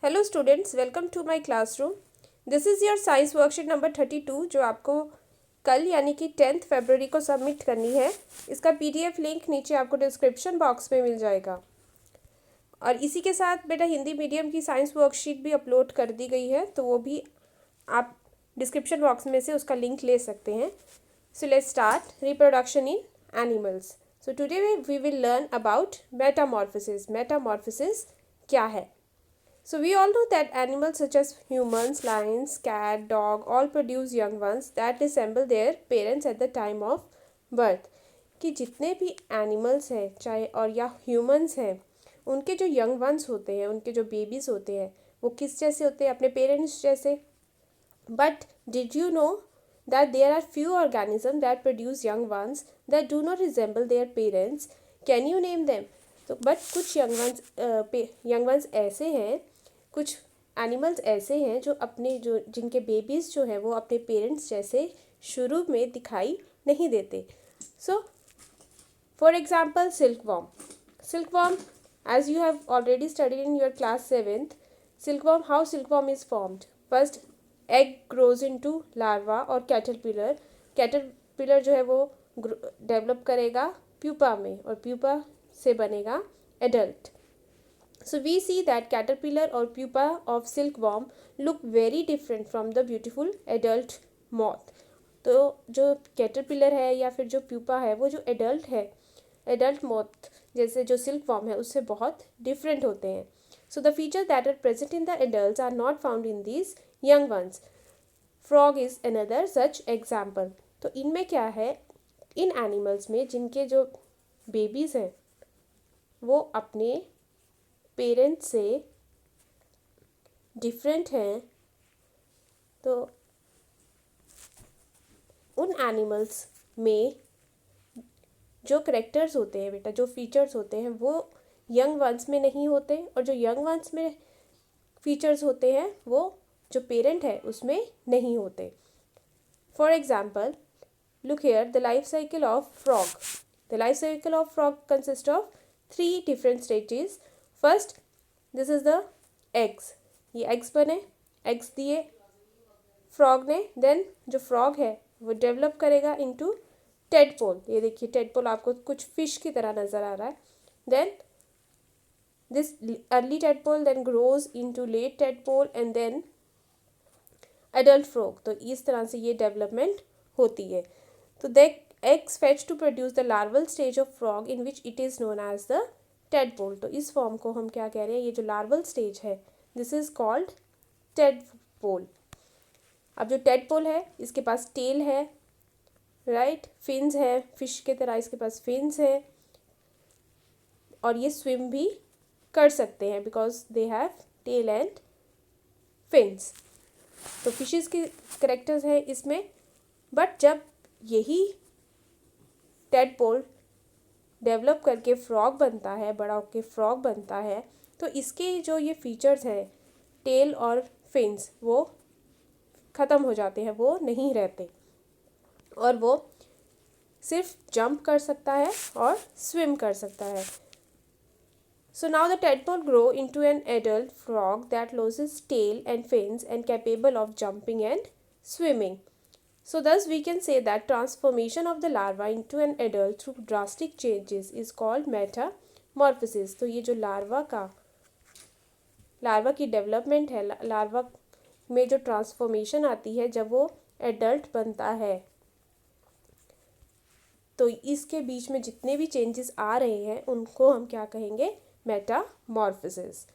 Hello students, welcome to my classroom. This is your science worksheet number 32 जो आपको कल यानी कि 10 फरवरी को सबमिट करनी है। इसका पीडीएफ लिंक नीचे आपको डिस्क्रिप्शन बॉक्स में मिल जाएगा। और इसी के साथ बेटा हिंदी मीडियम की साइंस वर्कशीट भी अपलोड कर दी गई है, तो वो भी आप डिस्क्रिप्शन बॉक्स में से उसका लिंक ले सकते हैं। So let's start reproduction in animals. So today we will learn about metamorphosis. Metamorphosis क्या है? So we all know that animals such as humans, lions, cat, dog all produce young ones that resemble their parents at the time of birth. कि जितने भी animals हैं चाहे और या humans हैं, उनके जो यंग वंस होते हैं, उनके जो बेबीज़ होते हैं, वो किस जैसे होते हैं? अपने पेरेंट्स जैसे। But did you know that there are few organisms that produce young ones that do not resemble their parents? Can you name them? तो बट कुछ यंग वंस ऐसे हैं, कुछ एनिमल्स ऐसे हैं जो अपने जो जिनके बेबीज़ जो हैं वो अपने पेरेंट्स जैसे शुरू में दिखाई नहीं देते। So for example silkworm as you have already studied in your class 7th, how silkworm is formed. First egg grows into larva और कैटरपिलर जो है वो डेवलप करेगा प्यूपा में और प्यूपा से बनेगा adult. So we see that caterpillar or pupa of silkworm look very different from the beautiful adult moth. तो जो कैटरपिलर है या फिर जो प्यूपा है वो जो एडल्ट है, एडल्ट मोथ जैसे जो सिल्कवॉर्म है उससे बहुत डिफरेंट होते हैं. So the features that are present in the adults are not found in these young ones. Frog is another such example. तो इनमें क्या है, इन एनिमल्स में जिनके जो बेबीज़ हैं वो अपने पेरेंट्स से डिफरेंट हैं, तो उन एनिमल्स में जो करेक्टर्स होते हैं बेटा, जो फीचर्स होते हैं वो यंग वंस में नहीं होते, और जो यंग वंस में फीचर्स होते हैं वो जो पेरेंट है उसमें नहीं होते. For example, look here the life cycle of frog. The life cycle of frog consist of 3 different stages. First, this is the eggs. ये एग्स बने, एग्स दिए फ्रॉग ने. देन जो फ्रॉग है वो डेवलप करेगा इनटू टेडपोल. ये देखिए टेडपोल आपको कुछ फिश की तरह नज़र आ रहा है. Then this early tadpole then grows into late tadpole and then adult frog. तो इस तरह से ये डेवलपमेंट होती है. तो the eggs hatch to produce the larval stage of frog in which it is known as the tadpole. तो इस फॉर्म को हम क्या कह रहे हैं, ये जो लार्वल स्टेज है दिस इज़ कॉल्ड टेडपोल. अब जो टेडपोल है इसके पास टेल है, राइट, फिन्स है, फिश के तरह इसके पास फिन्स है, और ये स्विम भी कर सकते हैं because they have tail and fins. तो फिशेस के करेक्टर्स हैं इसमें. बट जब यही टेडपोल डेवलप करके फ्रॉग बनता है, बड़ा होकर फ्रॉग बनता है, तो इसके जो ये फीचर्स हैं टेल और फिन्स वो ख़त्म हो जाते हैं, वो नहीं रहते, और वो सिर्फ जंप कर सकता है और स्विम कर सकता है. So now the tadpole grow into an adult frog that loses tail and fins and capable of jumping and swimming. So thus we can say that transformation of the larva into an adult through drastic changes is called metamorphosis. तो ये जो larva की development है, larva में जो transformation आती है जब वो एडल्ट बनता है, तो इसके बीच में जितने भी चेंजेस आ रहे हैं उनको हम क्या कहेंगे, Metamorphosis.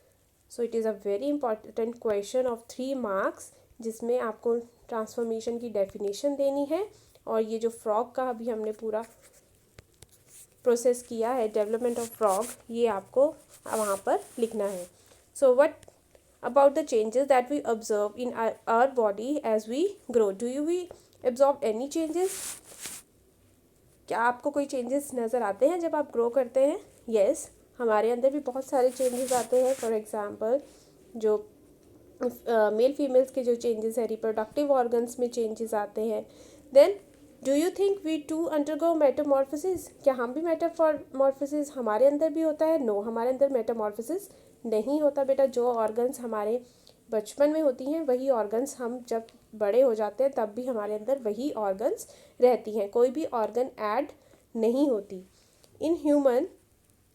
So it is a very important question of 3 marks जिसमें आपको ट्रांसफॉर्मेशन की डेफिनेशन देनी है, और ये जो फ्रॉग का अभी हमने पूरा प्रोसेस किया है, डेवलपमेंट ऑफ फ्रॉग, ये आपको वहाँ पर लिखना है. So what about the changes that we observe in our body as we grow. Do you we observe any changes? क्या आपको कोई चेंजेस नज़र आते हैं जब आप ग्रो करते हैं? यस, हमारे अंदर भी बहुत सारे चेंजेस आते हैं. फॉर एग्जांपल जो मेल फीमेल्स के जो चेंजेस हैं, रिप्रोडक्टिव ऑर्गन्स में चेंजेस आते हैं. Then do you think we too undergo metamorphosis? क्या हम भी मेटामॉर्फोसिस हमारे अंदर भी होता है? नो, हमारे अंदर मेटामॉर्फोसिस नहीं होता बेटा। जो ऑर्गन्स हमारे बचपन में होती हैं वही ऑर्गन्स हम जब बड़े हो जाते हैं तब भी हमारे अंदर वही ऑर्गन्स रहती हैं, कोई भी ऑर्गन ऐड नहीं होती। In human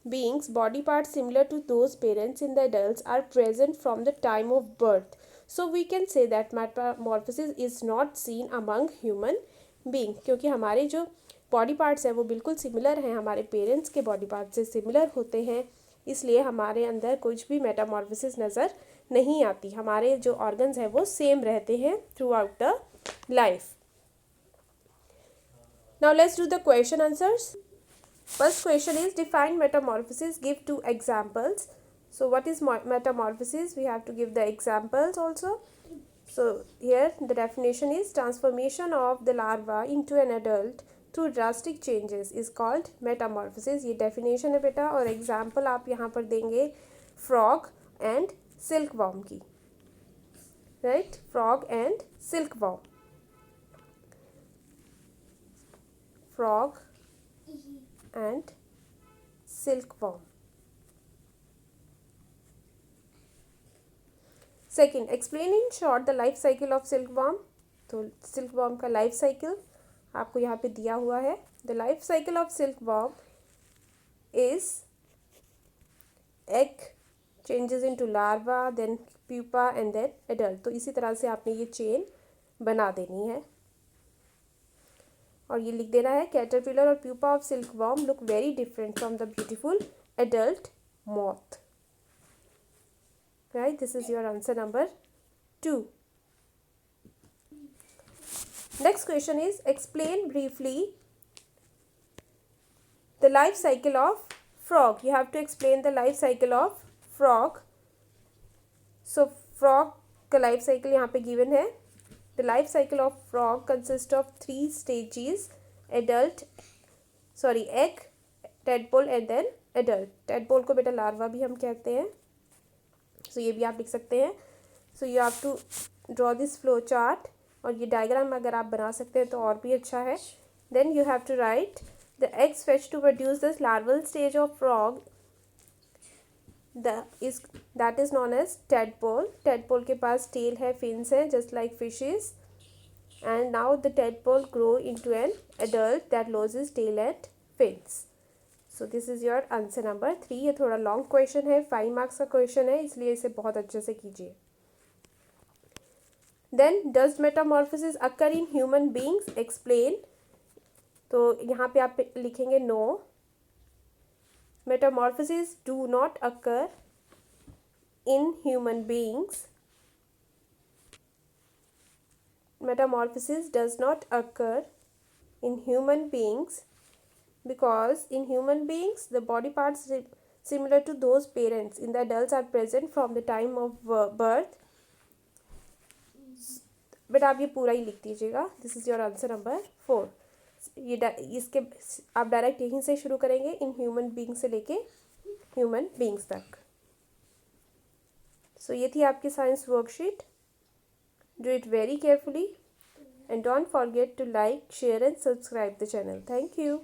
beings, body parts similar to those parents in the adults are present from the time of birth. So we can say that metamorphosis is not seen among human being, क्योंकि हमारे जो body parts हैं वो बिल्कुल similar हैं, हमारे parents के body part से सिमिलर होते हैं, इसलिए हमारे अंदर कुछ भी मेटामॉर्फोसिस नज़र नहीं आती। हमारे जो ऑर्गन्स हैं वो सेम रहते हैं through out the life. Now let's do the question answers. First question is define metamorphosis, give 2 examples. So what is metamorphosis? We have to give the examples also. So here the definition is transformation of the larva into an adult through drastic changes is called metamorphosis. ये definition है बेटा, और example आप यहाँ पर देंगे frog and silkworm की, right? Frog and silkworm. Frog and silkworm. Second, explain in short the life cycle of silkworm. तो silkworm का life cycle आपको यहाँ पे दिया हुआ है. The life cycle of silkworm is egg changes into larva, then pupa and then adult. तो इसी तरह से आपने ये चेन बना देनी है और ये लिख देना है कैटरपिलर और pupa of silkworm look very different from the beautiful adult moth, right? This is your answer number 2. Next question is explain briefly the life cycle of frog. You have to explain the life cycle of frog. So frog का life cycle यहाँ पे given है. The life cycle of frog consists of 3 stages: egg, tadpole and then adult. Tadpole को बेटा larva भी हम कहते हैं, so ये भी आप लिख सकते हैं. So you have to draw this flow chart, और ये डायग्राम अगर आप बना सकते हैं तो और भी अच्छा है. Then you have to write the eggs fetched to produce this larval stage of frog that is known as tadpole. Tadpole के पास tail है, fins है, just like fishes, and now the tadpole grow into an adult that loses tail and fins. So this is your answer number 3. ये थोड़ा long question है, 5 marks का question है, इसलिए इसे बहुत अच्छे से कीजिए. Then does metamorphosis occur in human beings? Explain. तो यहाँ पे आप लिखेंगे no. Metamorphosis do not occur in human beings. Metamorphosis does not occur in human beings because in human beings the body parts similar to those parents in the adults are present from the time of birth. But आप ये पूरा ही लिख दीजिएगा. This is your answer number 4. ये इसके आप direct यहीं से शुरू करेंगे, इन ह्यूमन बींग से लेके ह्यूमन बींग्स तक. सो ये थी आपकी science worksheet. Do it very carefully and don't forget to like, share and subscribe the channel. Thank you.